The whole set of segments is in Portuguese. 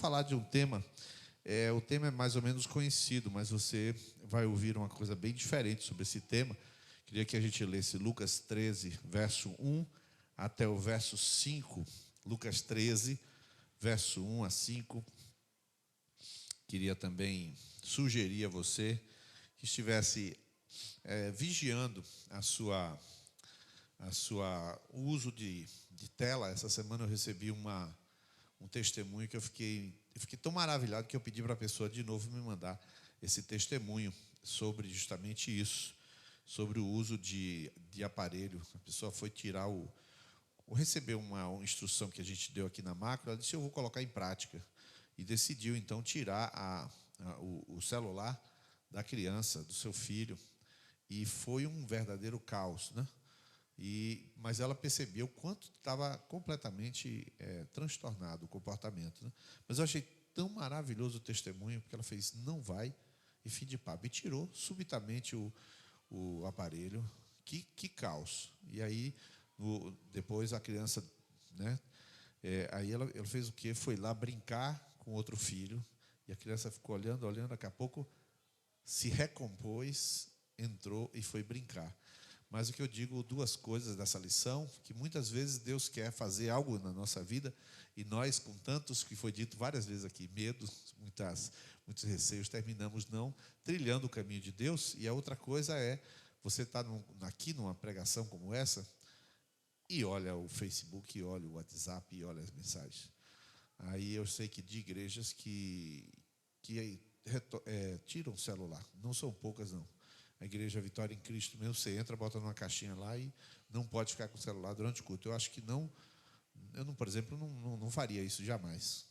Falar de um tema, o tema é mais ou menos conhecido, mas você vai ouvir uma coisa bem diferente sobre esse tema. Queria que a gente lesse Lucas 13, verso 1 até o verso 5. Lucas 13, verso 1 a 5. Queria também sugerir a você que estivesse vigiando o uso de tela. Essa semana eu recebi um testemunho que eu fiquei tão maravilhado que eu pedi para a pessoa de novo me mandar esse testemunho sobre justamente isso, sobre o uso de aparelho. A pessoa foi tirar recebeu uma instrução que a gente deu aqui na macro. Ela disse: eu vou colocar em prática, e decidiu então tirar o celular da criança, do seu filho, e foi um verdadeiro caos, né? Mas ela percebeu o quanto estava completamente transtornado o comportamento, né? Mas eu achei tão maravilhoso o testemunho, porque ela fez: não vai, e fim de papo, e tirou subitamente o aparelho. Que caos! E aí, depois a criança, né? Aí ela fez o quê? Foi lá brincar com outro filho, e a criança ficou olhando, daqui a pouco se recompôs, entrou e foi brincar. Mas o que eu digo, duas coisas dessa lição: que muitas vezes Deus quer fazer algo na nossa vida, e nós, com tantos, que foi dito várias vezes aqui, medos, muitos receios, terminamos não trilhando o caminho de Deus. E a outra coisa é, você está aqui numa pregação como essa, e olha o Facebook, e olha o WhatsApp, e olha as mensagens. Aí eu sei que de igrejas que tiram o celular, não são poucas não. A igreja Vitória em Cristo mesmo, você entra, bota numa caixinha lá e não pode ficar com o celular durante o culto. Eu acho que não, por exemplo, não faria isso jamais.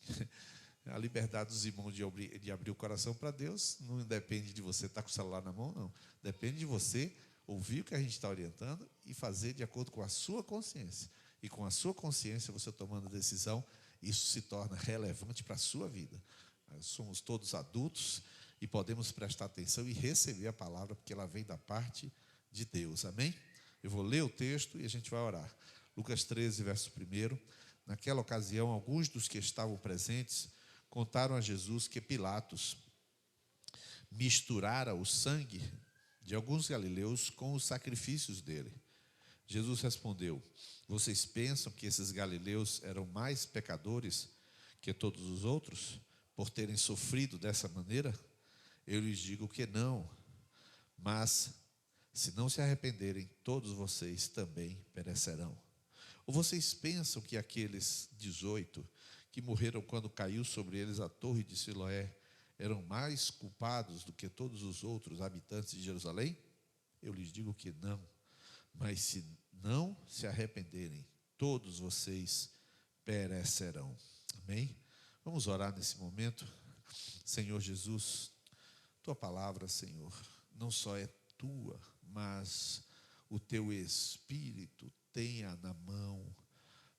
A liberdade dos irmãos de abrir o coração para Deus não depende de você estar com o celular na mão, não. Depende de você ouvir o que a gente está orientando e fazer de acordo com a sua consciência. E com a sua consciência, você tomando a decisão, isso se torna relevante para a sua vida. Nós somos todos adultos e podemos prestar atenção e receber a palavra, porque ela vem da parte de Deus. Amém? Eu vou ler o texto e a gente vai orar. Lucas 13, verso 1. Naquela ocasião, alguns dos que estavam presentes contaram a Jesus que Pilatos misturara o sangue de alguns galileus com os sacrifícios dele. Jesus respondeu: vocês pensam que esses galileus eram mais pecadores que todos os outros, por terem sofrido dessa maneira? Eu lhes digo que não, mas se não se arrependerem, todos vocês também perecerão. Ou vocês pensam que aqueles 18 que morreram quando caiu sobre eles a torre de Siloé eram mais culpados do que todos os outros habitantes de Jerusalém? Eu lhes digo que não, mas se não se arrependerem, todos vocês perecerão. Amém? Vamos orar nesse momento. Senhor Jesus, tua palavra, Senhor, não só é tua, mas o teu Espírito tenha na mão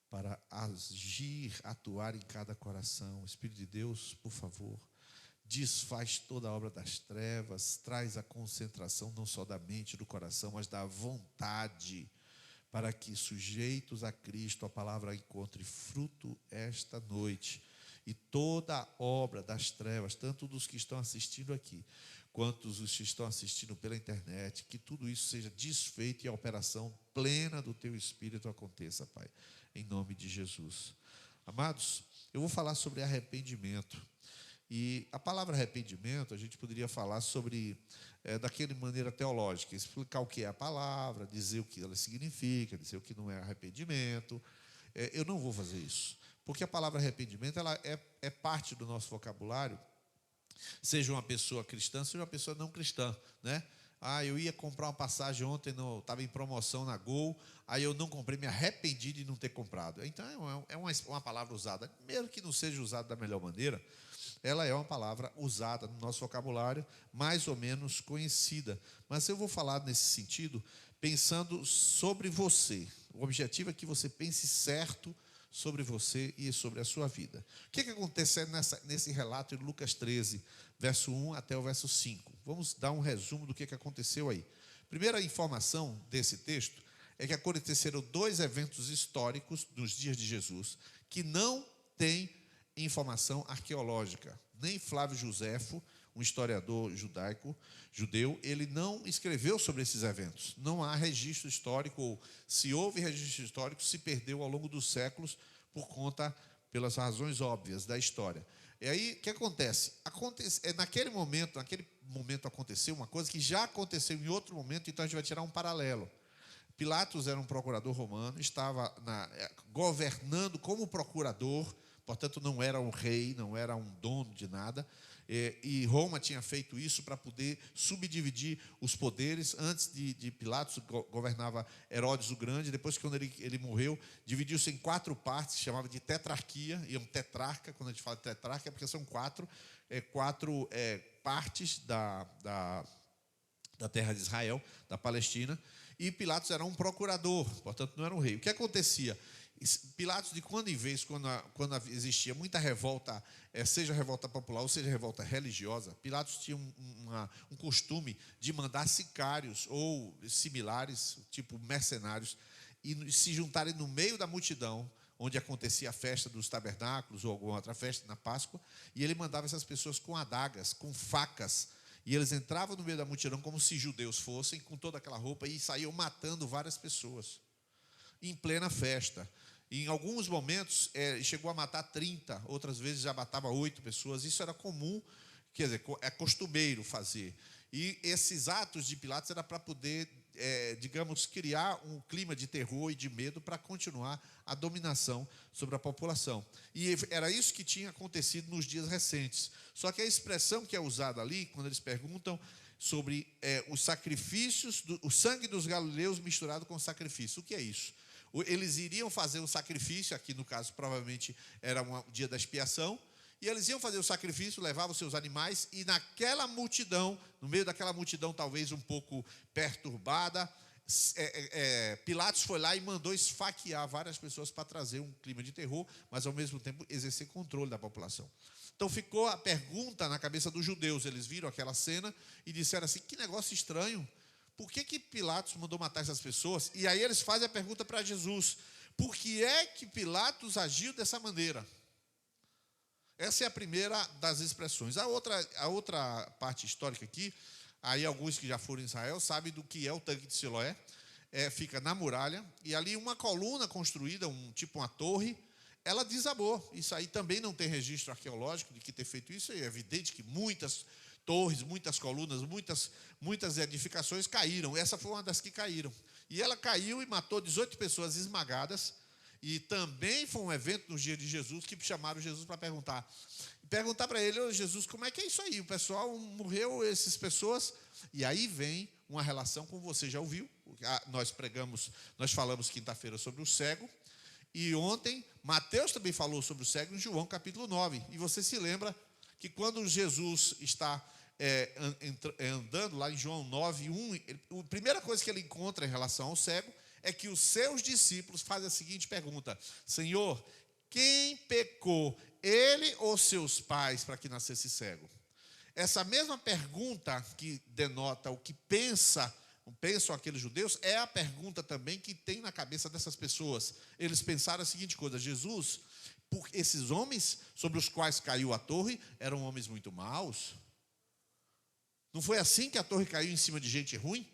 para agir, atuar em cada coração. Espírito de Deus, por favor, desfaz toda a obra das trevas, traz a concentração não só da mente, do coração, mas da vontade, para que, sujeitos a Cristo, a palavra encontre fruto esta noite. E toda a obra das trevas, tanto dos que estão assistindo aqui, quanto os que estão assistindo pela internet, que tudo isso seja desfeito e a operação plena do teu Espírito aconteça, Pai, em nome de Jesus. Amados, eu vou falar sobre arrependimento. E a palavra arrependimento, a gente poderia falar sobre, daquela maneira teológica, explicar o que é a palavra, dizer o que ela significa, dizer o que não é arrependimento. Eu não vou fazer isso, porque a palavra arrependimento, ela é parte do nosso vocabulário, seja uma pessoa cristã, seja uma pessoa não cristã, né? Eu ia comprar uma passagem ontem, estava em promoção na Gol, aí eu não comprei, me arrependi de não ter comprado. Então é uma palavra usada, mesmo que não seja usada da melhor maneira, ela é uma palavra usada no nosso vocabulário, mais ou menos conhecida. Mas eu vou falar nesse sentido, pensando sobre você. O objetivo é que você pense certo sobre você e sobre a sua vida. O que aconteceu nesse relato de Lucas 13, verso 1 até o verso 5? Vamos dar um resumo do que aconteceu aí. Primeira informação desse texto é que aconteceram dois eventos históricos nos dias de Jesus que não têm informação arqueológica. Nem Flávio Joséfo, um historiador judeu, ele não escreveu sobre esses eventos. Não há registro histórico, ou se houve registro histórico, se perdeu ao longo dos séculos pelas razões óbvias da história. E aí, o que acontece? Naquele momento aconteceu uma coisa que já aconteceu em outro momento, então a gente vai tirar um paralelo. Pilatos era um procurador romano, estava governando como procurador, portanto não era um rei, não era um dono de nada, e Roma tinha feito isso para poder subdividir os poderes. Antes de Pilatos, governava Herodes o Grande. Depois, quando ele morreu, dividiu-se em 4 partes, se chamava de tetrarquia, e um tetrarca. Quando a gente fala de tetrarca, é porque são quatro partes da terra de Israel, da Palestina, e Pilatos era um procurador, portanto não era um rei. O que acontecia? Pilatos, de quando em vez, quando existia muita revolta, seja revolta popular ou seja revolta religiosa, Pilatos tinha um costume de mandar sicários ou similares, tipo mercenários, e se juntarem no meio da multidão, onde acontecia a festa dos tabernáculos ou alguma outra festa, na Páscoa, e ele mandava essas pessoas com adagas, com facas, e eles entravam no meio da multidão como se judeus fossem, com toda aquela roupa, e saíam matando várias pessoas, em plena festa. Em alguns momentos, chegou a matar 30, outras vezes já matava 8 pessoas. Isso era comum, quer dizer, é costumeiro fazer. E esses atos de Pilatos era para poder, digamos, criar um clima de terror e de medo para continuar a dominação sobre a população. E era isso que tinha acontecido nos dias recentes. Só que a expressão que é usada ali, quando eles perguntam sobre os sacrifícios, o sangue dos galileus misturado com sacrifício, o que é isso? Eles iriam fazer um sacrifício, aqui no caso provavelmente era um dia da expiação, e eles iam fazer o sacrifício, levavam seus animais, e naquela multidão, no meio daquela multidão talvez um pouco perturbada, Pilatos foi lá e mandou esfaquear várias pessoas para trazer um clima de terror, mas ao mesmo tempo exercer controle da população. Então ficou a pergunta na cabeça dos judeus, eles viram aquela cena e disseram assim, que negócio estranho, por que Pilatos mandou matar essas pessoas? E aí eles fazem a pergunta para Jesus, por que é que Pilatos agiu dessa maneira? Essa é a primeira das expressões. A outra parte histórica aqui, aí alguns que já foram em Israel sabem do que é o tanque de Siloé. Fica na muralha, e ali uma coluna construída, tipo uma torre, ela desabou. Isso aí também não tem registro arqueológico de que ter feito isso. É evidente que muitas torres, muitas colunas, muitas edificações caíram. Essa foi uma das que caíram. E ela caiu e matou 18 pessoas esmagadas. E também foi um evento nos dias de Jesus que chamaram Jesus para perguntar para ele, Jesus, como é que é isso aí? O pessoal morreu, essas pessoas, e aí vem uma relação com você, já ouviu? Nós falamos quinta-feira sobre o cego, e ontem Mateus também falou sobre o cego em João capítulo 9, e você se lembra que quando Jesus está andando lá em João 9, 1, a primeira coisa que ele encontra em relação ao cego é que os seus discípulos fazem a seguinte pergunta, Senhor, quem pecou, ele ou seus pais, para que nascesse cego? Essa mesma pergunta que denota o que pensam aqueles judeus, é a pergunta também que tem na cabeça dessas pessoas. Eles pensaram a seguinte coisa, Jesus, esses homens sobre os quais caiu a torre, eram homens muito maus? Não foi assim que a torre caiu em cima de gente ruim?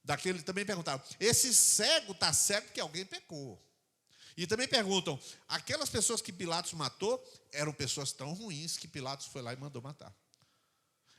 Daquele também perguntaram, esse cego está cego porque alguém pecou. E também perguntam, aquelas pessoas que Pilatos matou, eram pessoas tão ruins que Pilatos foi lá e mandou matar.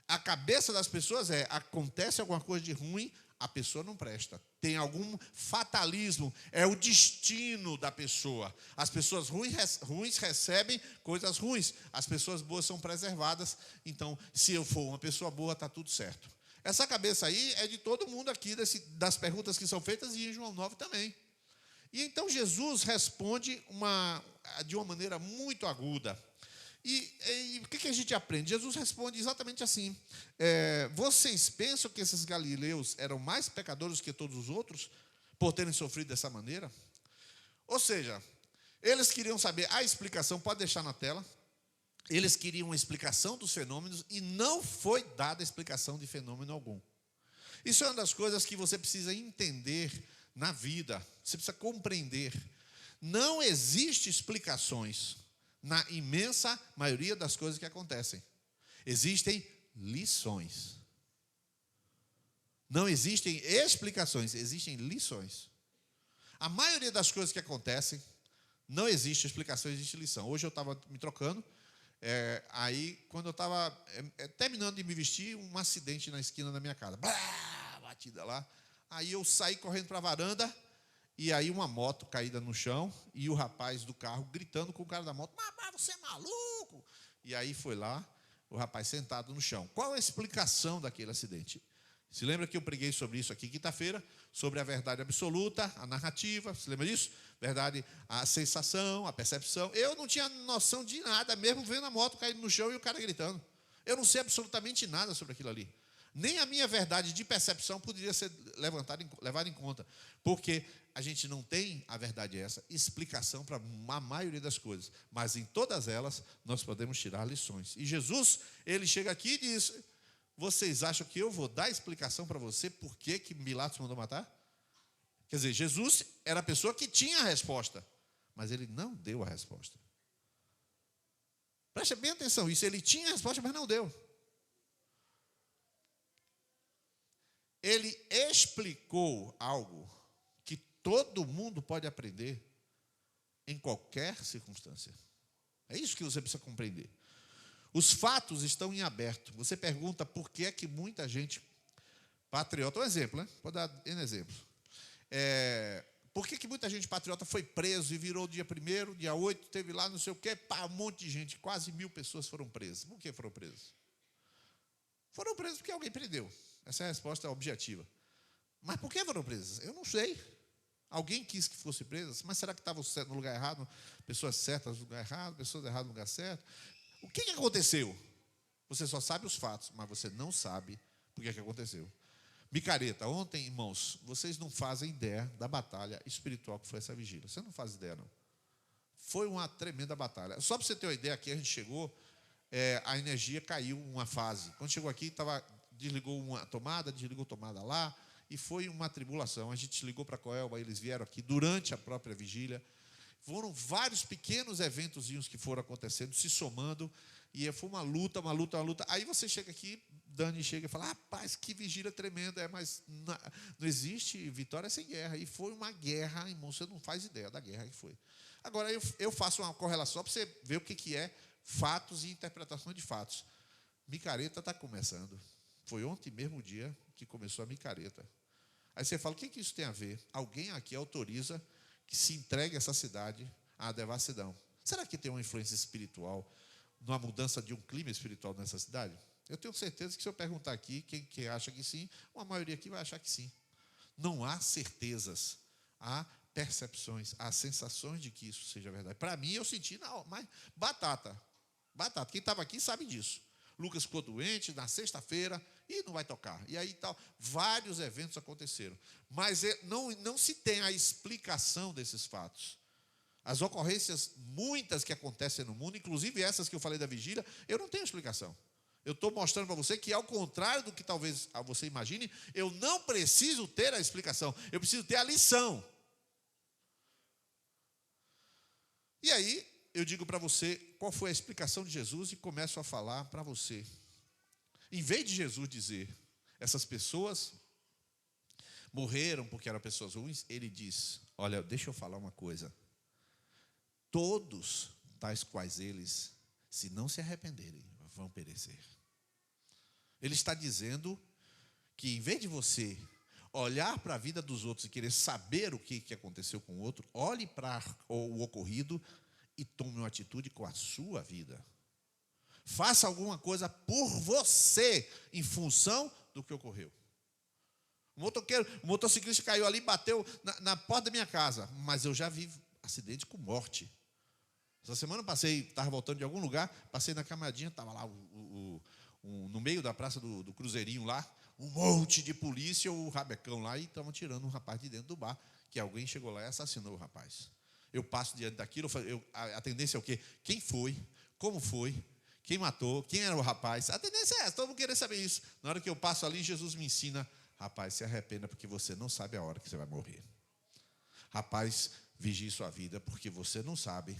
A cabeça das pessoas acontece alguma coisa de ruim, a pessoa não presta. Tem algum fatalismo, é o destino da pessoa. As pessoas ruins recebem coisas ruins, as pessoas boas são preservadas. Então, se eu for uma pessoa boa, está tudo certo. Essa cabeça aí é de todo mundo aqui, das perguntas que são feitas, e em João 9 também. E então Jesus responde de uma maneira muito aguda. E o que a gente aprende? Jesus responde exatamente assim. Vocês pensam que esses galileus eram mais pecadores que todos os outros, por terem sofrido dessa maneira? Ou seja, eles queriam saber a explicação, pode deixar na tela. Eles queriam uma explicação dos fenômenos e não foi dada explicação de fenômeno algum. Isso é uma das coisas que você precisa entender na vida, você precisa compreender. Não existe explicações, na imensa maioria das coisas que acontecem. Existem lições. Não existem explicações, existem lições. A maioria das coisas que acontecem, não existe explicação, existe lição. Hoje eu estava me trocando, aí quando eu estava terminando de me vestir, um acidente na esquina da minha casa. Blá, batida lá. Aí eu saí correndo para a varanda, e aí uma moto caída no chão, e o rapaz do carro gritando com o cara da moto, mas você é maluco? E aí foi lá, o rapaz sentado no chão. Qual a explicação daquele acidente? Se lembra que eu preguei sobre isso aqui quinta-feira, sobre a verdade absoluta, a narrativa, se lembra disso? Verdade, a sensação, a percepção. Eu não tinha noção de nada, mesmo vendo a moto caindo no chão e o cara gritando. Eu não sei absolutamente nada sobre aquilo ali. Nem a minha verdade de percepção poderia ser levada em conta, porque a gente não tem, a verdade é essa, explicação para a maioria das coisas, mas em todas elas nós podemos tirar lições. E Jesus, ele chega aqui e diz: vocês acham que eu vou dar explicação para você por que Pilatos mandou matar? Quer dizer, Jesus era a pessoa que tinha a resposta, mas ele não deu a resposta. Preste bem atenção, isso, ele tinha a resposta, mas não deu. Ele explicou algo que todo mundo pode aprender em qualquer circunstância. É isso que você precisa compreender. Os fatos estão em aberto. Você pergunta por que é que muita gente patriota, um exemplo, né? Pode dar um exemplo. Por que muita gente patriota foi preso e virou dia 1º, dia 8, teve lá não sei o quê, pá, um monte de gente, quase 1000 pessoas foram presas. Por que foram presas? Foram presas porque alguém prendeu. Essa é a resposta objetiva. Mas por que foram presas? Eu não sei. Alguém quis que fosse presas, mas será que estavam no lugar errado? Pessoas certas no lugar errado, pessoas erradas no lugar certo? O que aconteceu? Você só sabe os fatos, mas você não sabe por que aconteceu. Micareta, ontem, irmãos, vocês não fazem ideia da batalha espiritual que foi essa vigília. Você não faz ideia, não. Foi uma tremenda batalha. Só para você ter uma ideia, aqui a gente chegou, a energia caiu uma fase. Quando chegou aqui, desligou uma tomada, desligou tomada lá, e foi uma tribulação. A gente ligou para a Coelba, eles vieram aqui durante a própria vigília. Foram vários pequenos eventozinhos que foram acontecendo, se somando, e foi uma luta. Aí você chega aqui, Dani chega e fala: rapaz, que vigília tremenda, mas não existe vitória sem guerra. E foi uma guerra, irmão, você não faz ideia da guerra que foi. Agora, eu faço uma correlação para você ver o que é fatos e interpretação de fatos. Micareta está começando. Foi ontem mesmo o dia que começou a micareta. Aí você fala: o que isso tem a ver? Alguém aqui autoriza que se entregue essa cidade à devassidão. Será que tem uma influência espiritual, numa mudança de um clima espiritual nessa cidade? Eu tenho certeza que se eu perguntar aqui, quem acha que sim, uma maioria aqui vai achar que sim. Não há certezas, há percepções, há sensações de que isso seja verdade. Para mim, eu senti, não, mas batata. Quem estava aqui sabe disso. Lucas ficou doente na sexta-feira e não vai tocar. E aí tal, vários eventos aconteceram. Mas não se tem a explicação desses fatos. As ocorrências, muitas que acontecem no mundo, inclusive essas que eu falei da vigília, eu não tenho explicação. Eu estou mostrando para você que, ao contrário do que talvez você imagine, eu não preciso ter a explicação, eu preciso ter a lição. E aí, eu digo para você qual foi a explicação de Jesus e começo a falar para você. Em vez de Jesus dizer: essas pessoas morreram porque eram pessoas ruins, ele diz: olha, deixa eu falar uma coisa. Todos tais quais eles, se não se arrependerem, vão perecer. Ele está dizendo que, em vez de você olhar para a vida dos outros e querer saber o que aconteceu com o outro, olhe para o ocorrido e tome uma atitude com a sua vida. Faça alguma coisa por você, em função do que ocorreu. O motociclista caiu ali e bateu na porta da minha casa, mas eu já vi acidente com morte. Essa semana estava voltando de algum lugar, passei na camadinha, estava lá no meio da praça do Cruzeirinho lá, um monte de polícia, o rabecão lá, e estavam tirando um rapaz de dentro do bar, que alguém chegou lá e assassinou o rapaz. Eu passo diante daquilo, a tendência é o quê? Quem foi? Como foi? Quem matou? Quem era o rapaz? A tendência é essa, todo mundo querer saber isso. Na hora que eu passo ali, Jesus me ensina: rapaz, se arrependa porque você não sabe a hora que você vai morrer. Rapaz, vigie sua vida porque você não sabe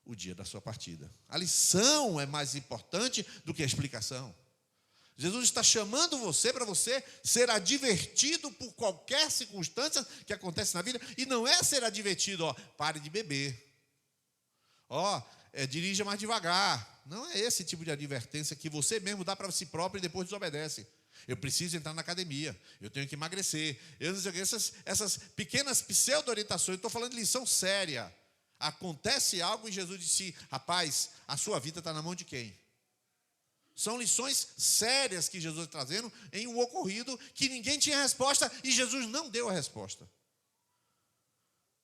o dia da sua partida. A lição é mais importante do que a explicação. Jesus está chamando você para você ser advertido por qualquer circunstância que acontece na vida. E não é ser advertido, pare de beber. Dirija mais devagar. Não é esse tipo de advertência que você mesmo dá para si próprio e depois desobedece. Eu preciso entrar na academia, eu tenho que emagrecer. Eu não sei o que, essas pequenas pseudo-orientações, eu estou falando de lição séria. Acontece algo e Jesus disse, rapaz, a sua vida está na mão de quem? São lições sérias que Jesus está trazendo em um ocorrido que ninguém tinha resposta e Jesus não deu a resposta.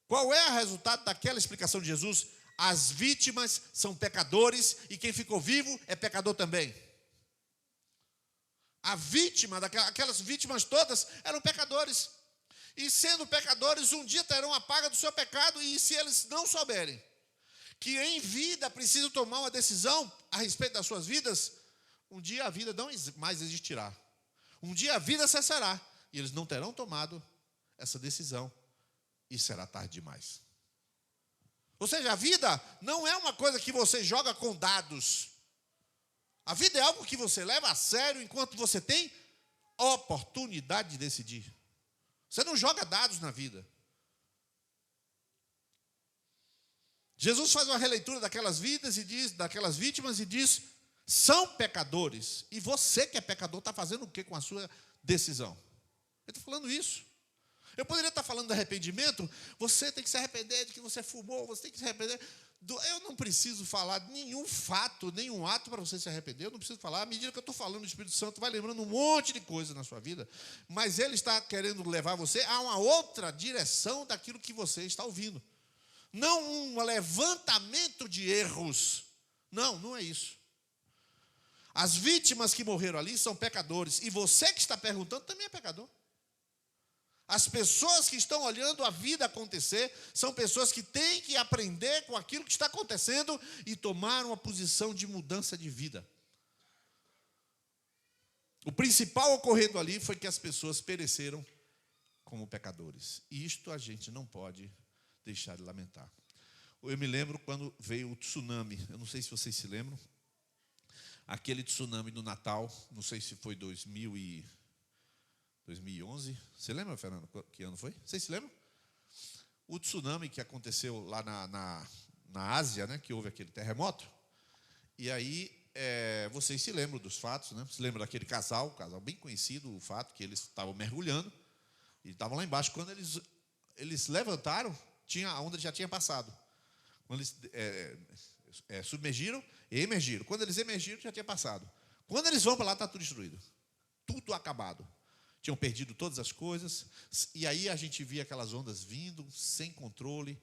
Qual é o resultado daquela explicação de Jesus? As vítimas são pecadores e quem ficou vivo é pecador também. A vítima, aquelas vítimas todas eram pecadores. E sendo pecadores, um dia terão a paga do seu pecado e se eles não souberem que em vida precisam tomar uma decisão a respeito das suas vidas, um dia a vida não mais existirá. Um dia a vida cessará e eles não terão tomado essa decisão e será tarde demais. Ou seja, a vida não é uma coisa que você joga com dados. A vida é algo que você leva a sério enquanto você tem oportunidade de decidir. Você não joga dados na vida. Jesus faz uma releitura daquelas vidas e diz, daquelas vítimas e diz, são pecadores. E você que é pecador está fazendo o que com a sua decisão? Ele está falando isso. Eu poderia estar falando de arrependimento. Você tem que se arrepender de que você fumou. Você tem que se arrepender. Eu não preciso falar nenhum fato, nenhum ato para você se arrepender. Eu não preciso falar. À medida que eu estou falando, o Espírito Santo vai lembrando um monte de coisa na sua vida. Mas ele está querendo levar você a uma outra direção daquilo que você está ouvindo. Não um levantamento de erros. Não, não é isso. As vítimas que morreram ali são pecadores. E você que está perguntando também é pecador. As pessoas que estão olhando a vida acontecer são pessoas que têm que aprender com aquilo que está acontecendo e tomar uma posição de mudança de vida. O principal ocorrendo ali foi que as pessoas pereceram como pecadores. E isto a gente não pode deixar de lamentar. Eu me lembro quando veio o tsunami, eu não sei se vocês se lembram, aquele tsunami do Natal, não sei se foi 2011. Você lembra, Fernando, que ano foi? Vocês se lembram? O tsunami que aconteceu lá na Ásia, né, que houve aquele terremoto. E aí, vocês se lembram dos fatos, né? Se lembram daquele casal bem conhecido, o fato que eles estavam mergulhando e estavam lá embaixo. Quando eles levantaram, a onda já tinha passado. Quando eles submergiram e emergiram. Quando eles emergiram, já tinha passado. Quando eles vão para lá, está tudo destruído. Tudo acabado. Tinham perdido todas as coisas. E aí a gente via aquelas ondas vindo, sem controle.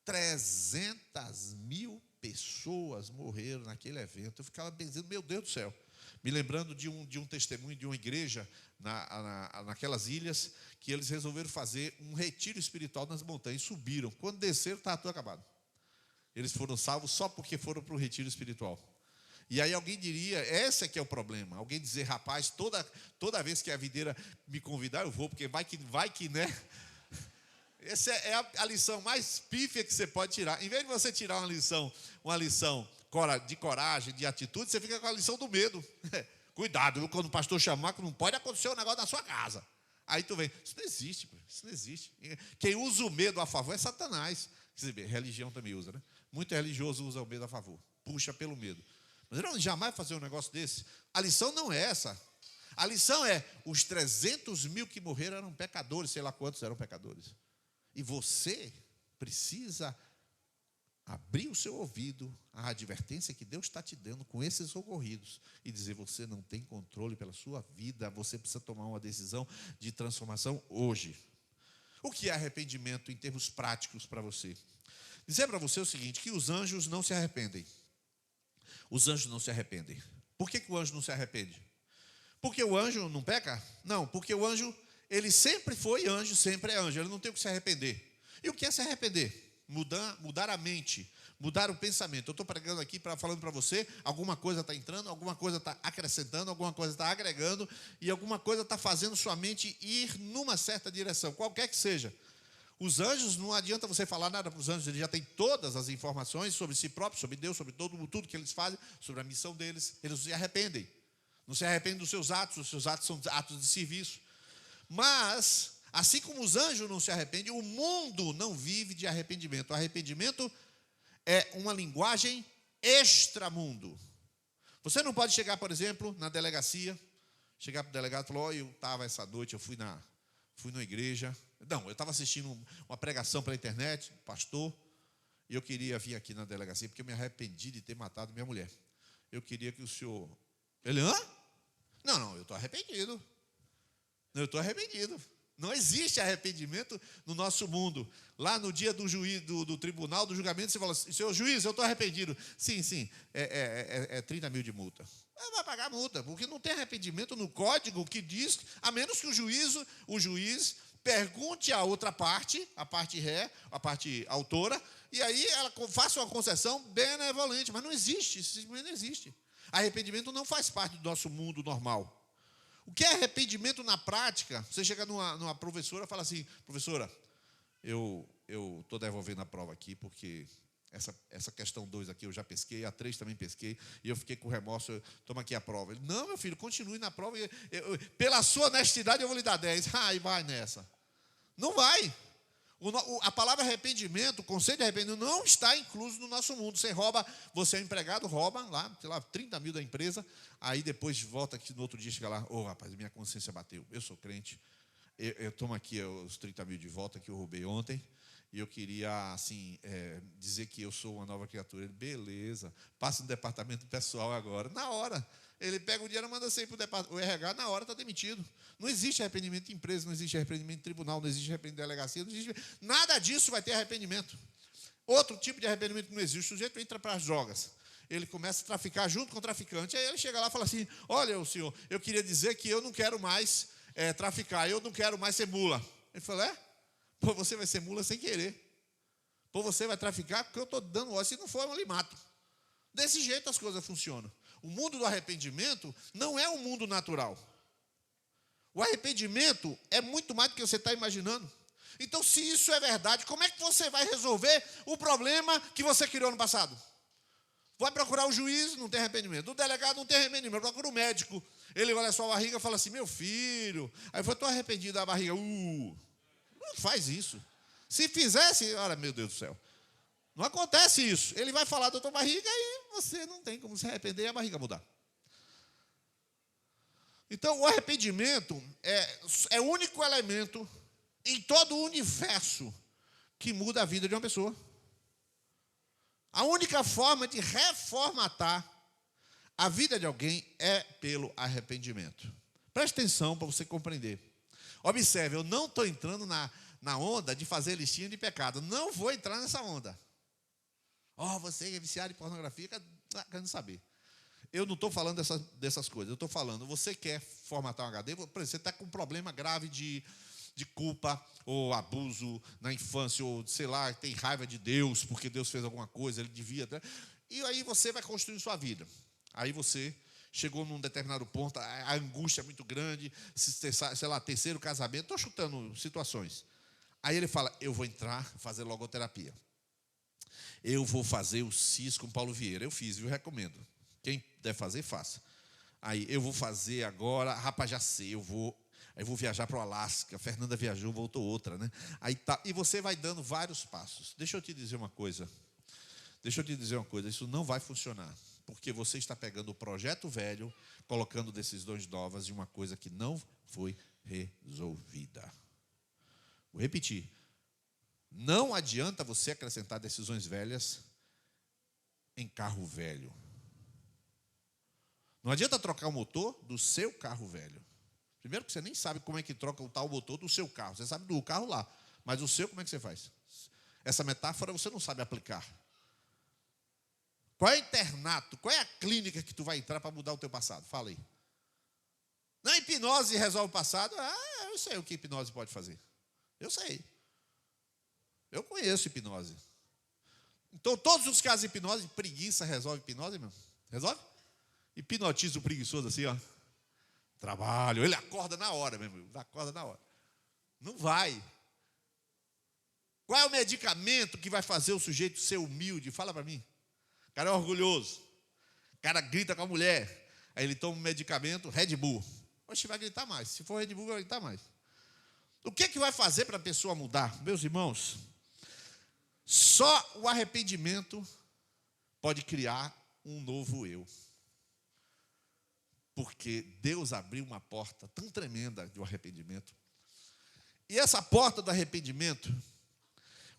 300.000 pessoas morreram naquele evento. Eu ficava pensando, meu Deus do céu. Me lembrando de um testemunho de uma igreja naquelas ilhas, que eles resolveram fazer um retiro espiritual nas montanhas. Subiram. Quando desceram, estava tudo acabado. Eles foram salvos só porque foram para o retiro espiritual. E aí alguém diria, esse é que é o problema. Alguém dizer, rapaz, toda vez que a videira me convidar, eu vou, porque vai que, né? Essa é a lição mais pífia que você pode tirar. Em vez de você tirar uma lição de coragem, de atitude, você fica com a lição do medo. Cuidado, quando o pastor chamar, que não pode acontecer um negócio na sua casa. Aí tu vem, isso não existe, isso não existe. Quem usa o medo a favor é Satanás. Quer dizer, religião também usa, né? Muito religioso usa o medo a favor, puxa pelo medo. Mas ele não jamais fazer um negócio desse. A lição não é essa. A lição é, os 300.000 que morreram eram pecadores, sei lá quantos eram pecadores. E você precisa abrir o seu ouvido à advertência que Deus está te dando com esses ocorridos e dizer, você não tem controle pela sua vida, você precisa tomar uma decisão de transformação hoje. O que é arrependimento em termos práticos para você? Dizer para você o seguinte, que os anjos não se arrependem. Os anjos não se arrependem. Por que o anjo não se arrepende? Porque o anjo não peca? Não, porque o anjo, ele sempre foi anjo, sempre é anjo. Ele não tem o que se arrepender. E o que é se arrepender? Mudar a mente, mudar o pensamento. Eu estou pregando aqui, falando para você, alguma coisa está entrando, alguma coisa está acrescentando, alguma coisa está agregando, e alguma coisa está fazendo sua mente ir numa certa direção, qualquer que seja. Os anjos, não adianta você falar nada para os anjos, eles já têm todas as informações sobre si próprios, sobre Deus, sobre tudo que eles fazem, sobre a missão deles. Eles se arrependem. Não se arrependem dos seus atos, os seus atos são atos de serviço. Mas, assim como os anjos não se arrependem, o mundo não vive de arrependimento. O arrependimento é uma linguagem extramundo. Você não pode chegar, por exemplo, na delegacia, chegar para o delegado e falar: eu estava essa noite, eu fui na igreja. Não, eu estava assistindo uma pregação pela internet, pastor, e eu queria vir aqui na delegacia, porque eu me arrependi de ter matado minha mulher. Eu queria que o senhor... Ele, hã? Não, eu estou arrependido. Não, eu estou arrependido. Não existe arrependimento no nosso mundo. Lá no dia do juiz, do tribunal, do julgamento, você fala assim: senhor juiz, eu estou arrependido. Sim, é 30 mil de multa. Vai pagar multa, porque não tem arrependimento no código que diz, a menos que o juiz pergunte à outra parte, a parte ré, a parte autora, e aí ela faça uma concessão benevolente. Mas não existe, simplesmente não existe. Arrependimento não faz parte do nosso mundo normal. O que é arrependimento na prática? Você chega numa professora e fala assim: professora, eu estou devolvendo a prova aqui, porque essa questão 2 aqui eu já pesquei, a 3 também pesquei, e eu fiquei com remorso, toma aqui a prova. Ele: não, meu filho, continue na prova, pela sua honestidade eu vou lhe dar 10. E vai nessa. Não vai. A palavra arrependimento, o conceito de arrependimento não está incluso no nosso mundo. Você rouba, você é um empregado, rouba lá, sei lá, 30 mil da empresa, aí depois volta aqui no outro dia, chega lá: rapaz, minha consciência bateu, eu sou crente, eu tomo aqui os 30 mil de volta que eu roubei ontem, e eu queria, assim, dizer que eu sou uma nova criatura. Ele: beleza, passa no departamento pessoal agora. Na hora, ele pega o dinheiro e manda sair para o RH, na hora está demitido. Não existe arrependimento em empresa, não existe arrependimento em tribunal, não existe arrependimento em delegacia, não existe, nada disso vai ter arrependimento. Outro tipo de arrependimento que não existe: o sujeito entra para as drogas, ele começa a traficar junto com o traficante, aí ele chega lá e fala assim: olha, senhor, eu queria dizer que eu não quero mais traficar, eu não quero mais ser mula. Ele fala: pô, você vai ser mula sem querer. Pô, você vai traficar porque eu estou dando ordem, se não for eu lhe mato. Desse jeito as coisas funcionam. O mundo do arrependimento não é um mundo natural. O arrependimento é muito mais do que você está imaginando. Então, se isso é verdade, como é que você vai resolver o problema que você criou no passado? Vai procurar o juiz, não tem arrependimento. O delegado não tem arrependimento. Procura o médico. Ele olha a sua barriga e fala assim: meu filho. Aí eu estou arrependido da barriga. Não faz isso. Se fizesse, olha, meu Deus do céu. Não acontece isso. Ele vai falar da tua barriga e você não tem como se arrepender e a barriga mudar. Então, o arrependimento é o único elemento em todo o universo que muda a vida de uma pessoa. A única forma de reformatar a vida de alguém é pelo arrependimento. Preste atenção para você compreender. Observe, eu não estou entrando na onda de fazer listinha de pecado. Não vou entrar nessa onda. Você é viciado em pornografia, querendo saber. Eu não estou falando dessas coisas. Eu estou falando, você quer formatar um HD, por exemplo, você está com um problema grave de culpa ou abuso na infância, ou sei lá, tem raiva de Deus, porque Deus fez alguma coisa, ele devia. E aí você vai construindo sua vida. Aí você chegou num determinado ponto, a angústia é muito grande, sei lá, terceiro casamento, estou chutando situações. Aí ele fala: eu vou entrar, fazer logoterapia. Eu vou fazer o CIS com Paulo Vieira. Eu fiz, eu recomendo. Quem deve fazer, faça. Aí, eu vou fazer agora, rapaz, já sei, eu vou viajar para o Alasca. A Fernanda viajou, voltou outra, né? Aí tá, e você vai dando vários passos. Deixa eu te dizer uma coisa, isso não vai funcionar, porque você está pegando o projeto velho, colocando decisões novas de uma coisa que não foi resolvida. Vou repetir. Não adianta você acrescentar decisões velhas em carro velho. Não adianta trocar o motor do seu carro velho. Primeiro que você nem sabe como é que troca o tal motor do seu carro. Você sabe do carro lá, mas o seu como é que você faz? Essa metáfora você não sabe aplicar. Qual é o internato, qual é a clínica que tu vai entrar para mudar o teu passado? Fala aí. Na hipnose resolve o passado? Eu sei o que hipnose pode fazer. Eu sei. Eu conheço hipnose. Então, todos os casos de hipnose, preguiça resolve hipnose, meu? Resolve? Hipnotiza o preguiçoso assim, ó. Trabalho. Ele acorda na hora, meu irmão. Acorda na hora. Não vai. Qual é o medicamento que vai fazer o sujeito ser humilde? Fala para mim. O cara é orgulhoso. O cara grita com a mulher. Aí ele toma um medicamento, Red Bull. Oxe, vai gritar mais. Se for Red Bull, vai gritar mais. O que é que vai fazer para a pessoa mudar? Meus irmãos, só o arrependimento pode criar um novo eu. Porque Deus abriu uma porta tão tremenda do arrependimento. E essa porta do arrependimento,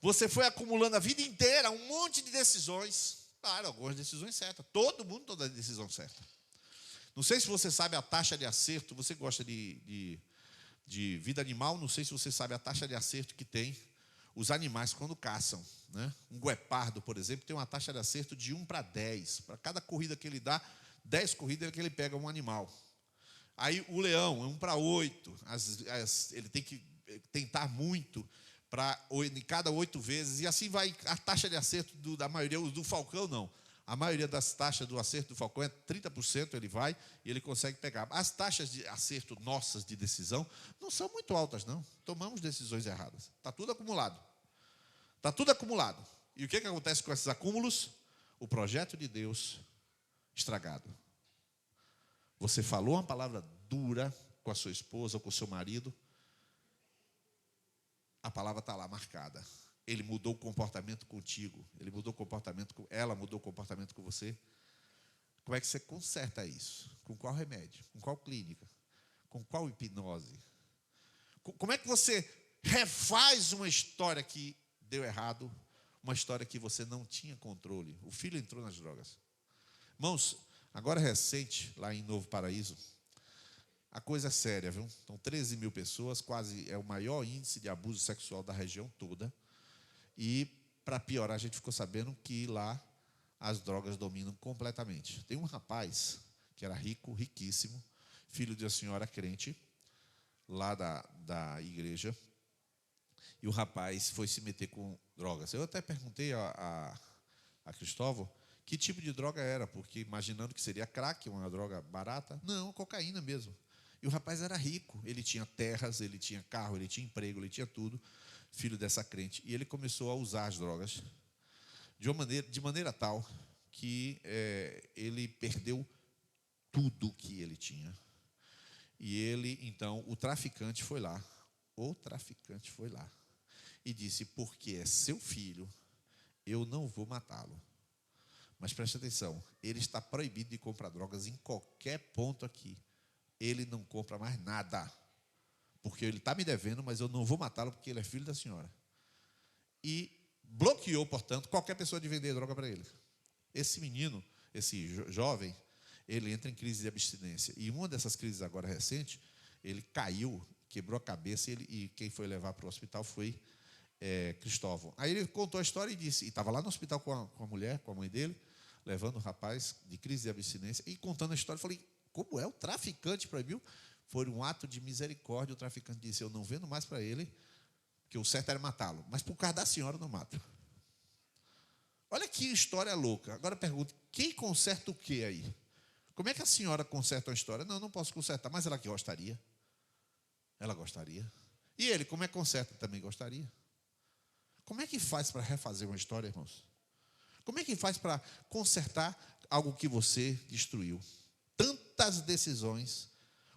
você foi acumulando a vida inteira um monte de decisões. Claro, algumas decisões certas. Todo mundo toma a decisão certa. Não sei se você sabe a taxa de acerto. Você gosta de vida animal, não sei se você sabe a taxa de acerto que tem os animais quando caçam, né? Um guepardo, por exemplo, tem uma taxa de acerto de 1 para 10. Para cada corrida que ele dá, 10 corridas é que ele pega um animal. Aí o leão é 1 para 8. Ele tem que tentar muito em cada 8 vezes. E assim vai a taxa de acerto da maioria. Do falcão, não. A maioria das taxas do acerto do falcão é 30%, ele vai e ele consegue pegar. As taxas de acerto nossas de decisão não são muito altas, não. Tomamos decisões erradas. Está tudo acumulado. Está tudo acumulado. E o que acontece com esses acúmulos? O projeto de Deus estragado. Você falou uma palavra dura com a sua esposa ou com o seu marido, a palavra está lá marcada. Ele mudou o comportamento contigo, ela mudou o comportamento com você. Como é que você conserta isso? Com qual remédio? Com qual clínica? Com qual hipnose? Como é que você refaz uma história que deu errado, uma história que você não tinha controle? O filho entrou nas drogas. Irmãos, agora recente, lá em Novo Paraíso, a coisa é séria, viu? Então, 13 mil pessoas, quase é o maior índice de abuso sexual da região toda. E, para piorar, a gente ficou sabendo que lá as drogas dominam completamente. Tem um rapaz que era rico, riquíssimo, filho de uma senhora crente, lá da igreja, e o rapaz foi se meter com drogas. Eu até perguntei a Cristóvão que tipo de droga era, porque imaginando que seria crack, uma droga barata. Não, cocaína mesmo. E o rapaz era rico, ele tinha terras, ele tinha carro, ele tinha emprego, ele tinha tudo, filho dessa crente. E ele começou a usar as drogas de maneira tal que ele perdeu tudo que ele tinha. E ele, então, o traficante foi lá e disse: porque é seu filho, eu não vou matá-lo. Mas preste atenção, ele está proibido de comprar drogas em qualquer ponto aqui. Ele não compra mais nada, porque ele está me devendo, mas eu não vou matá-lo porque ele é filho da senhora. E bloqueou, portanto, qualquer pessoa de vender droga para ele. Esse menino, esse jovem, ele entra em crise de abstinência. E uma dessas crises agora recente, ele caiu, quebrou a cabeça, e quem foi levar para o hospital foi Cristóvão. Aí ele contou a história e disse, e estava lá no hospital com a mulher, com a mãe dele, levando o rapaz de crise de abstinência, e contando a história, eu falei: como é? O traficante proibiu? Foi um ato de misericórdia. O traficante disse: eu não vendo mais para ele, porque o certo era matá-lo, mas por causa da senhora eu não mato. Olha que história louca. Agora eu pergunto: quem conserta o que aí? Como é que a senhora conserta uma história? Não, não posso consertar, mas ela gostaria. Ela gostaria. E ele, como é que conserta? Também gostaria. Como é que faz para refazer uma história, irmãos? Como é que faz para consertar algo que você destruiu? Tantas decisões,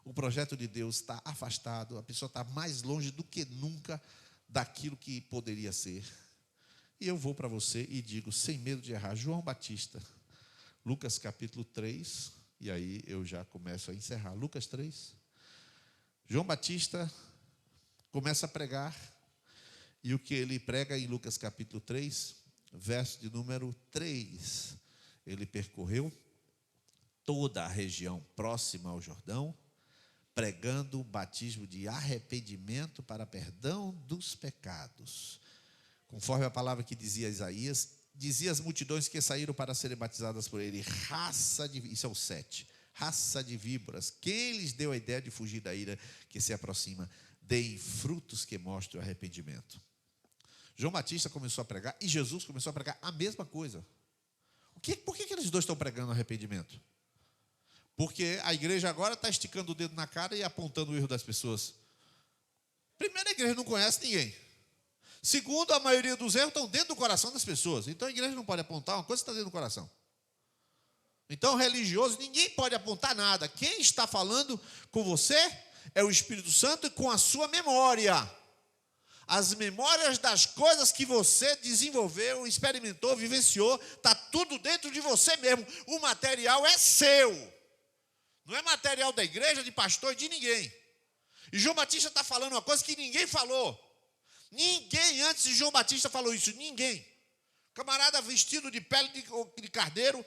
o projeto de Deus está afastado, a pessoa está mais longe do que nunca daquilo que poderia ser. E eu vou para você e digo, sem medo de errar, João Batista, Lucas capítulo 3, e aí eu já começo a encerrar. Lucas 3, João Batista começa a pregar, e o que ele prega em Lucas capítulo 3, verso de número 3, ele percorreu toda a região próxima ao Jordão, pregando o batismo de arrependimento para perdão dos pecados. Conforme a palavra que dizia Isaías, dizia as multidões que saíram para serem batizadas por ele: isso é o 7, raça de víboras, quem lhes deu a ideia de fugir da ira que se aproxima? Deem frutos que mostrem o arrependimento. João Batista começou a pregar e Jesus começou a pregar a mesma coisa. Por que eles dois estão pregando arrependimento? Porque a igreja agora está esticando o dedo na cara e apontando o erro das pessoas. Primeiro, a igreja não conhece ninguém. Segundo, a maioria dos erros estão dentro do coração das pessoas. Então a igreja não pode apontar uma coisa que está dentro do coração. Então, religioso, ninguém pode apontar nada. Quem está falando com você é o Espírito Santo e com a sua memória. As memórias das coisas que você desenvolveu, experimentou, vivenciou, está tudo dentro de você mesmo. O material é seu. Não é material da igreja, de pastor, de ninguém. E João Batista está falando uma coisa que ninguém falou. Ninguém antes de João Batista falou isso. Ninguém. Camarada vestido de pele de carneiro,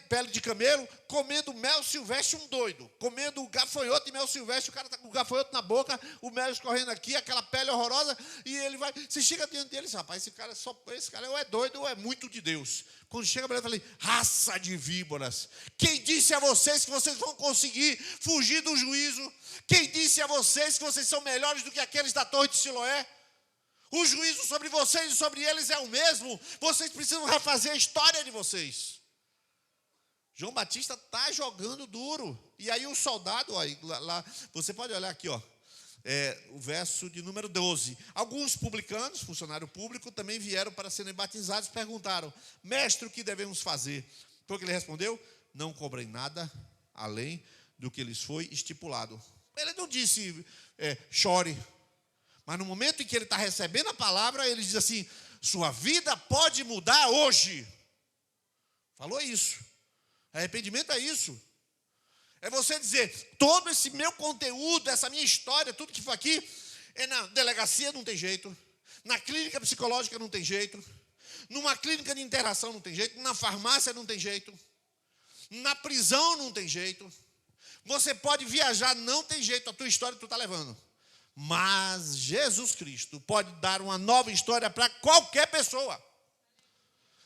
pele de camelo, comendo mel silvestre, um doido. Comendo gafanhoto e mel silvestre, o cara está com o gafanhoto na boca, o mel escorrendo aqui, aquela pele horrorosa, e ele vai, você chega diante dele e diz, rapaz, esse cara ou é doido ou é muito de Deus. Quando chega para ele, eu falei, raça de víboras, quem disse a vocês que vocês vão conseguir fugir do juízo? Quem disse a vocês que vocês são melhores do que aqueles da torre de Siloé? O juízo sobre vocês e sobre eles é o mesmo. Vocês precisam refazer a história de vocês. João Batista está jogando duro. E aí o soldado, ó, lá, você pode olhar aqui, ó, o verso de número 12. Alguns publicanos, funcionário público, também vieram para serem batizados e perguntaram, mestre, o que devemos fazer? Então ele respondeu, não cobrem nada além do que lhes foi estipulado. Ele não disse, chore. Mas no momento em que ele está recebendo a palavra, ele diz assim, sua vida pode mudar hoje. Falou isso. Arrependimento é isso. É você dizer, todo esse meu conteúdo, essa minha história, tudo que foi aqui, na delegacia não tem jeito, na clínica psicológica não tem jeito, numa clínica de interação não tem jeito, na farmácia não tem jeito, na prisão não tem jeito. Você pode viajar, não tem jeito, a tua história tu está levando. Mas Jesus Cristo pode dar uma nova história para qualquer pessoa.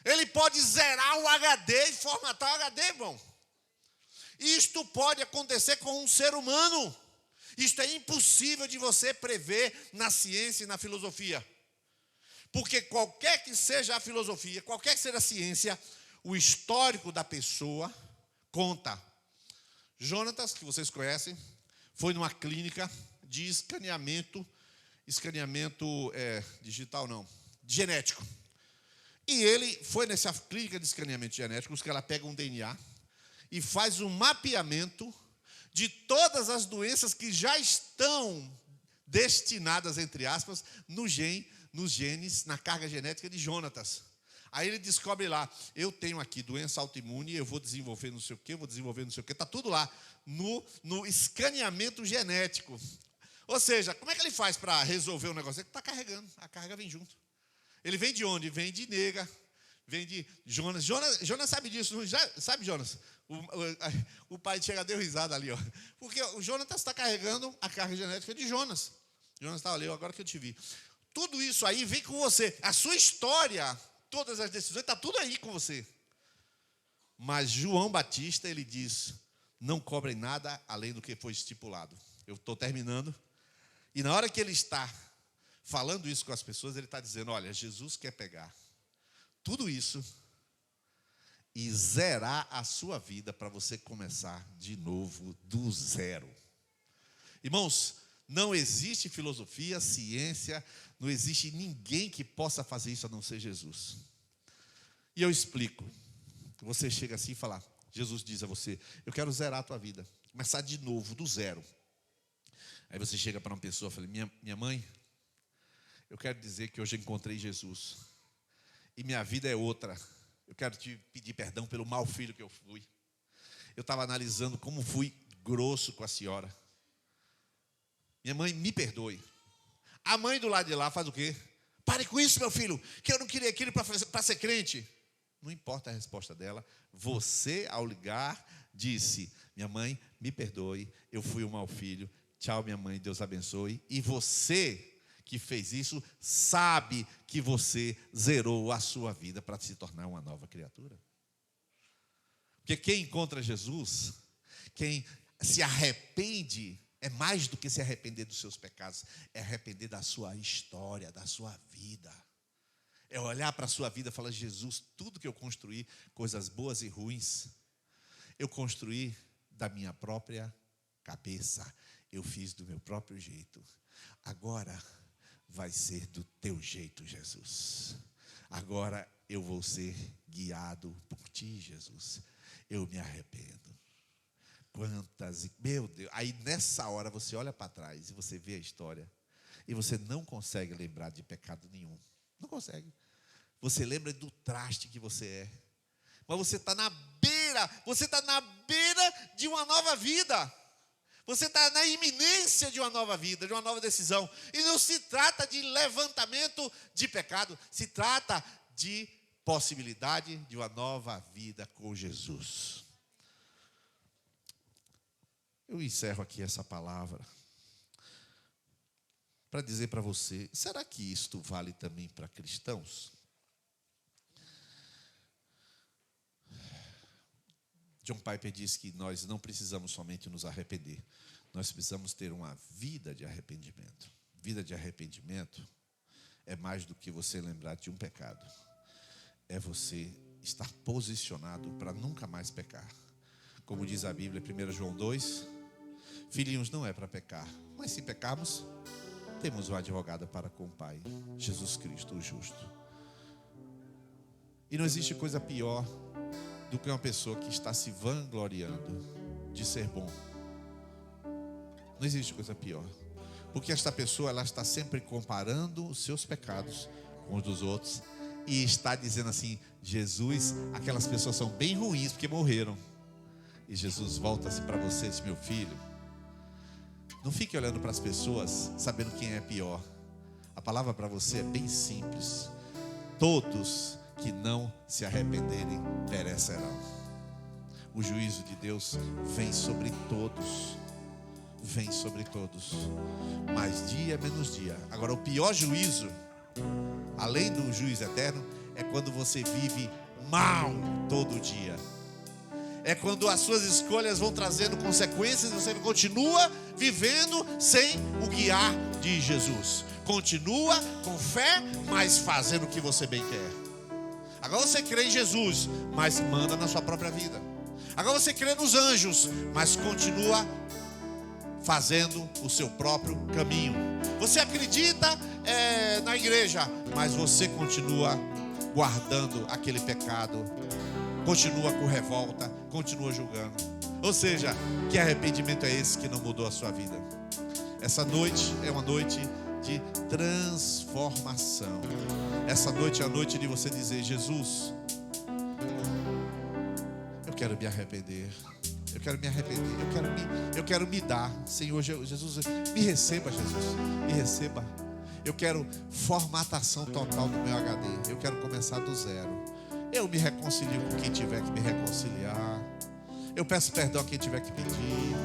Ele pode zerar o HD e formatar o HD, irmão. Isto pode acontecer com um ser humano. Isto é impossível de você prever na ciência e na filosofia. Porque qualquer que seja a filosofia, qualquer que seja a ciência, o histórico da pessoa conta. Jonatas, que vocês conhecem, foi numa clínica de escaneamento digital não, genético. E ele foi nessa clínica de escaneamento genético, que ela pega um DNA e faz um mapeamento de todas as doenças que já estão destinadas, entre aspas, nos genes, na carga genética de Jonatas. Aí ele descobre lá, eu tenho aqui doença autoimune, eu vou desenvolver não sei o quê, está tudo lá, no escaneamento genético. Ou seja, como é que ele faz para resolver o negócio? Ele está carregando, a carga vem junto. Ele vem de onde? Vem de Nega, vem de Jonas. Jonas sabe disso, não? Sabe, Jonas? O pai chega, deu risada ali, ó. Porque o Jonas está carregando a carga genética de Jonas. Jonas estava ali, agora que eu te vi. Tudo isso aí vem com você. A sua história, todas as decisões, está tudo aí com você. Mas João Batista, ele diz, não cobrem nada além do que foi estipulado. Eu estou terminando. E na hora que ele está falando isso com as pessoas, ele está dizendo, olha, Jesus quer pegar tudo isso e zerar a sua vida para você começar de novo do zero. Irmãos, não existe filosofia, ciência, não existe ninguém que possa fazer isso a não ser Jesus. E eu explico. Você chega assim e fala, Jesus diz a você, eu quero zerar a tua vida, começar de novo, do zero. Aí você chega para uma pessoa e fala, minha mãe, eu quero dizer que hoje eu encontrei Jesus. E minha vida é outra. Eu quero te pedir perdão pelo mau filho que eu fui. Eu estava analisando como fui grosso com a senhora. Minha mãe, me perdoe. A mãe do lado de lá faz o quê? Pare com isso, meu filho, que eu não queria aquilo para ser crente. Não importa a resposta dela. Você, ao ligar, disse, minha mãe, me perdoe, eu fui um mau filho. Tchau, minha mãe, Deus abençoe. E você que fez isso, sabe que você zerou a sua vida para se tornar uma nova criatura. Porque quem encontra Jesus, quem se arrepende, é mais do que se arrepender dos seus pecados, é arrepender da sua história, da sua vida. É olhar para a sua vida e falar, Jesus, tudo que eu construí, coisas boas e ruins, eu construí da minha própria cabeça, eu fiz do meu próprio jeito. Agora, vai ser do teu jeito, Jesus. Agora eu vou ser guiado por ti, Jesus. Eu me arrependo. Meu Deus, aí nessa hora você olha para trás e você vê a história e você não consegue lembrar de pecado nenhum. Não consegue. Você lembra do traste que você é. Mas você está na beira de uma nova vida. Você está na iminência de uma nova vida, de uma nova decisão. E não se trata de levantamento de pecado, se trata de possibilidade de uma nova vida com Jesus. Eu encerro aqui essa palavra para dizer para você, será que isto vale também para cristãos? John Piper diz que nós não precisamos somente nos arrepender, nós precisamos ter uma vida de arrependimento. Vida de arrependimento é mais do que você lembrar de um pecado. É você estar posicionado para nunca mais pecar. Como diz a Bíblia, 1 João 2, filhinhos, não é para pecar, mas se pecarmos, temos um advogado para com o Pai, Jesus Cristo, o justo. E não existe coisa pior do que uma pessoa que está se vangloriando de ser bom. Não existe coisa pior. Porque esta pessoa, ela está sempre comparando os seus pecados com os dos outros e está dizendo assim, Jesus, aquelas pessoas são bem ruins porque morreram. E Jesus volta-se para você e diz, meu filho, não fique olhando para as pessoas sabendo quem é pior. A palavra para você é bem simples. Todos que não se arrependerem perecerão. O juízo de Deus vem sobre todos. Vem sobre todos. Mais dia menos dia. Agora o pior juízo, além do juízo eterno, é quando você vive mal todo dia. É quando as suas escolhas vão trazendo consequências e você continua vivendo sem o guiar de Jesus. Continua com fé, mas fazendo o que você bem quer. Agora você crê em Jesus, mas manda na sua própria vida. Agora você crê nos anjos, mas continua fazendo o seu próprio caminho. Você acredita na igreja, mas você continua guardando aquele pecado. Continua com revolta, continua julgando. Ou seja, que arrependimento é esse que não mudou a sua vida? Essa noite é uma noite de transformação. Essa noite é a noite de você dizer, Jesus, eu quero me arrepender. Eu quero me arrepender. Eu quero me dar. Senhor Jesus, me receba, Jesus. Me receba. Eu quero formatação total do meu HD. Eu quero começar do zero. Eu me reconcilio com quem tiver que me reconciliar. Eu peço perdão a quem tiver que pedir.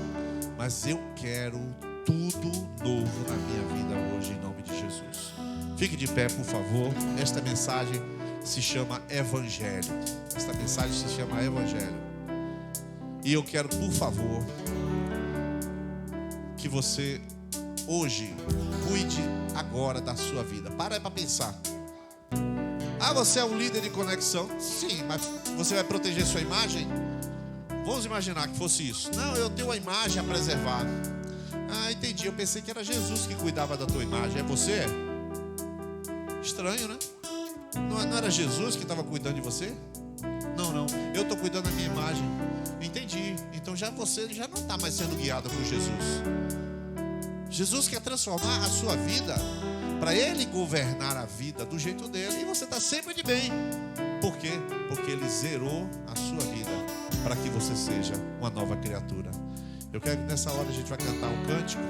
Mas eu quero tudo novo na minha vida hoje, em nome de Jesus. Fique de pé, por favor. Esta mensagem se chama Evangelho. Esta mensagem se chama Evangelho. E eu quero, por favor, que você hoje cuide agora da sua vida. Para pensar. Você é um líder de conexão? Sim, mas você vai proteger sua imagem? Vamos imaginar que fosse isso. Não, eu tenho a imagem a preservar. Entendi, eu pensei que era Jesus que cuidava da tua imagem. É você? Estranho, né? Não era Jesus que estava cuidando de você? Não, eu estou cuidando da minha imagem. Entendi, então você já não está mais sendo guiado por Jesus. Jesus quer transformar a sua vida para Ele governar a vida do jeito dele. E você está sempre de bem. Por quê? Porque Ele zerou a sua vida para que você seja uma nova criatura. Eu quero que nessa hora a gente vai cantar um cântico.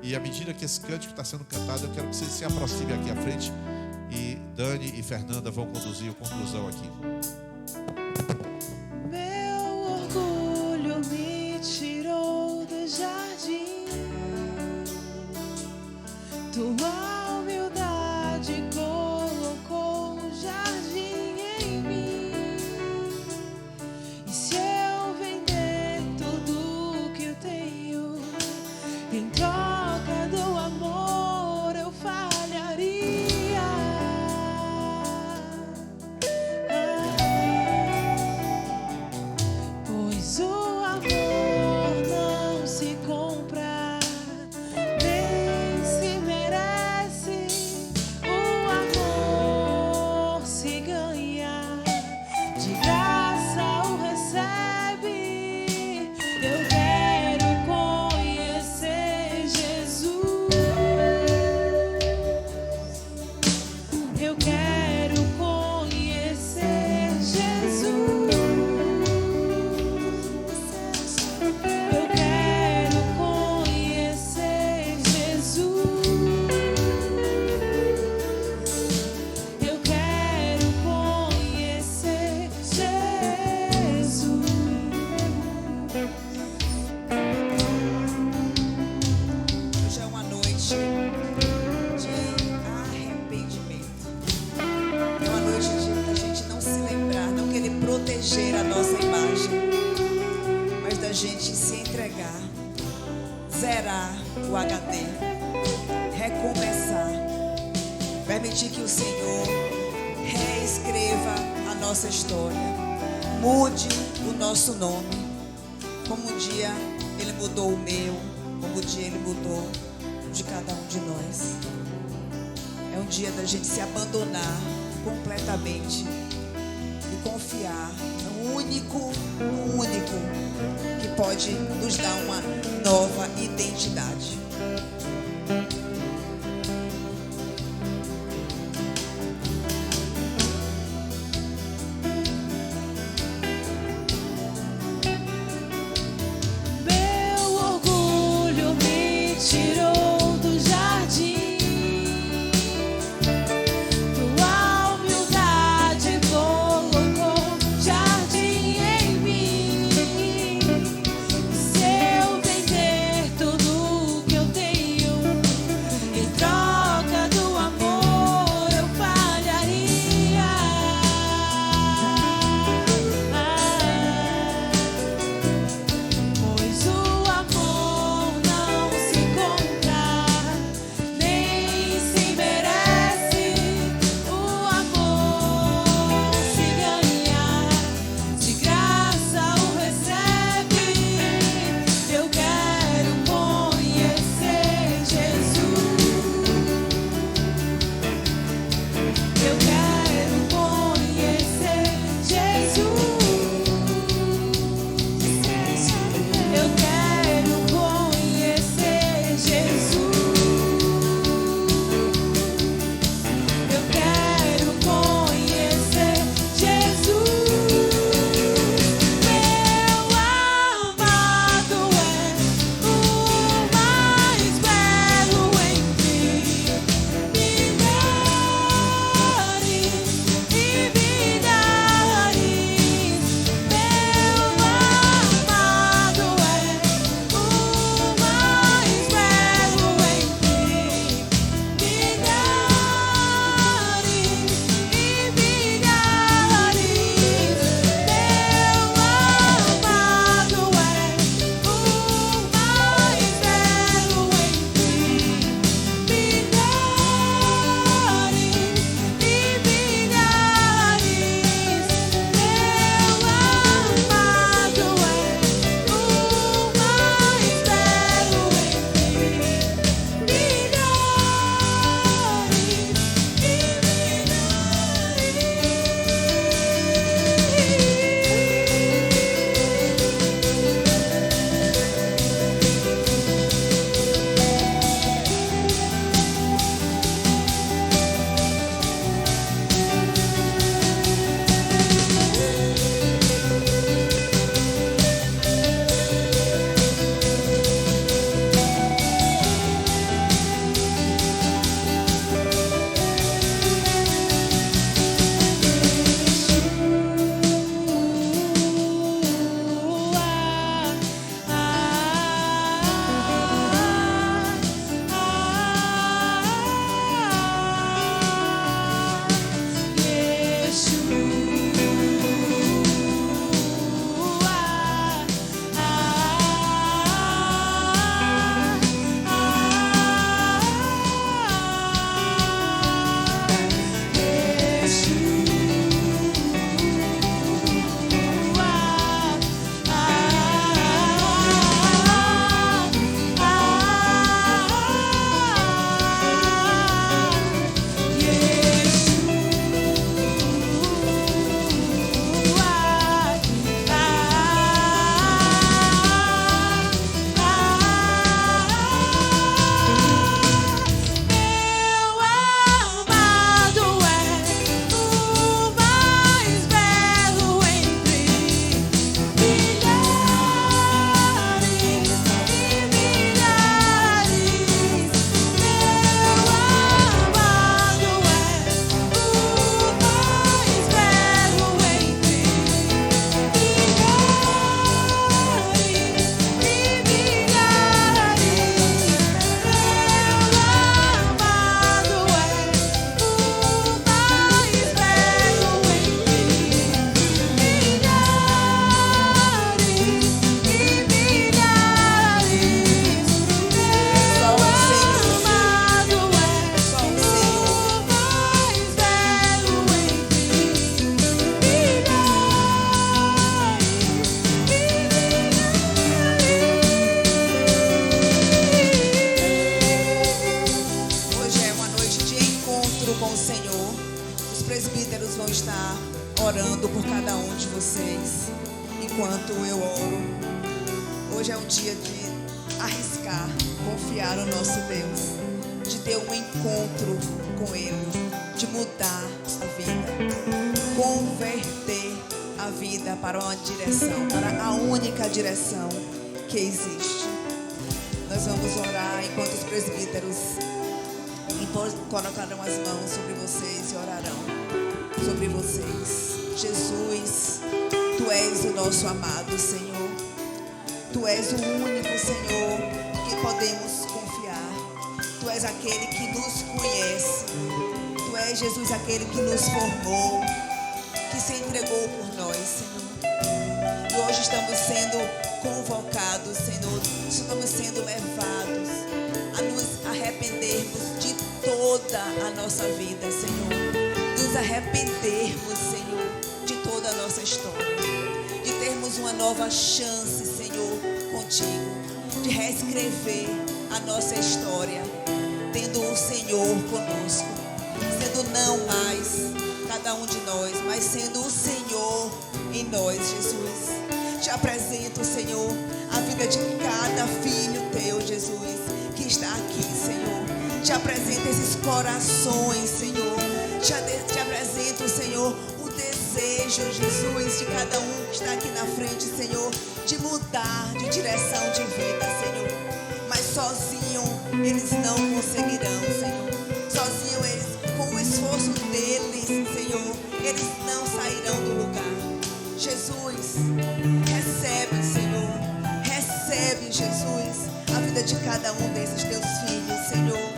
E à medida que esse cântico está sendo cantado, eu quero que você se aproxime aqui à frente. E Dani e Fernanda vão conduzir a conclusão aqui. Meu orgulho me tirou do jardim. Tua humildade colocou um jardim em mim. E se eu vender tudo que eu tenho em troca do amor, eu falharia. Pois o amor não se compra, nem se merece. Eu quero conhecer Jesus. Eu quero conhecer Jesus. Hoje é uma noite de arrependimento. É uma noite de a gente não se lembrar, não querer proteger a nossa imagem, mas da gente se entregar, zerar o HD, recomeçar, permitir que o Senhor reescreva a nossa história, mude o nosso nome, como um dia Ele mudou o meu, como um dia Ele mudou de cada um de nós. É um dia da gente se abandonar completamente e confiar no único que pode nos dar uma nova identidade. Meu orgulho me tirou do jardim. Tua humildade colocou jardim em mim. Se eu vender tudo que eu tenho orando por cada um de vocês, enquanto eu oro. Hoje é um dia de arriscar, confiar no nosso Deus, de ter um encontro com Ele, de mudar a vida, converter a vida para uma direção, para a única direção que existe. Nós vamos orar enquanto os presbíteros colocarão as mãos sobre vocês e orarão sobre vocês. Jesus, Tu és o nosso amado Senhor. Tu és o único Senhor que podemos confiar. Tu és aquele que nos conhece. Tu és, Jesus, aquele que nos formou, que se entregou por nós, Senhor. E hoje estamos sendo convocados, Senhor, estamos sendo levados a nos arrependermos de toda a nossa vida, Senhor. Nos arrependermos, Senhor, de toda a nossa história. De termos uma nova chance, Senhor, contigo. De reescrever a nossa história, tendo o Senhor conosco. Sendo não mais cada um de nós, mas sendo o Senhor em nós, Jesus. Te apresento, Senhor, a vida de cada filho Teu, Jesus, que está aqui, Senhor. Te apresento esses corações, Senhor. Te apresento, Senhor, o desejo, Jesus, de cada um que está aqui na frente, Senhor, de mudar de direção de vida, Senhor. Mas sozinho eles não conseguirão, Senhor. Sozinho eles, com o esforço deles, Senhor, eles não sairão do lugar. Jesus, recebe, Senhor. Recebe, Jesus, a vida de cada um desses Teus filhos, Senhor.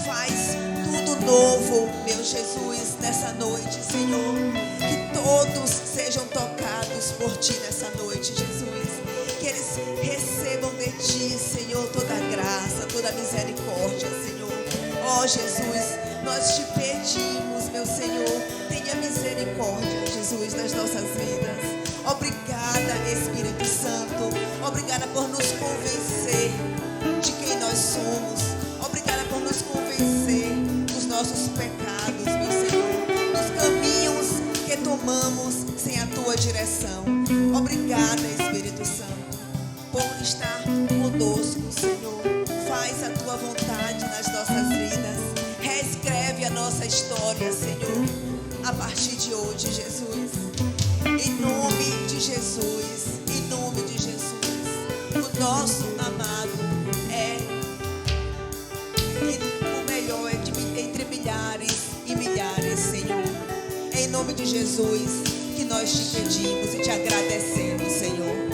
Faz tudo novo, meu Jesus, nessa noite, Senhor. Que todos sejam tocados por Ti nessa noite, Jesus. Que eles recebam de Ti, Senhor, toda a graça, toda a misericórdia, Senhor. Ó Jesus, nós Te pedimos, meu Senhor, tenha misericórdia, Jesus, das nossas vidas. Obrigada, Espírito Santo. Obrigada por nos convencer de quem nós somos. Obrigada por nos convencer dos nossos pecados, meu Senhor, dos caminhos que tomamos sem a Tua direção. Obrigada, Espírito Santo, por estar conosco, Senhor. Faz a Tua vontade nas nossas vidas. Reescreve a nossa história, Senhor, a partir de hoje, Jesus. Em nome de Jesus, em nome de Jesus, o nosso amado é o melhor entre milhares e milhares, Senhor. Em nome de Jesus, que nós Te pedimos e Te agradecemos, Senhor.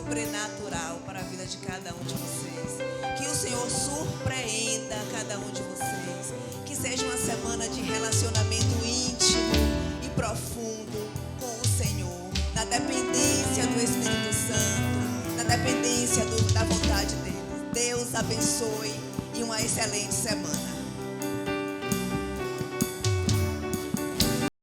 sobrenatural para a vida de cada um de vocês. Que o Senhor surpreenda cada um de vocês. Que seja uma semana de relacionamento íntimo e profundo com o Senhor, na dependência do Espírito Santo, na dependência da vontade dele. Deus abençoe e uma excelente semana.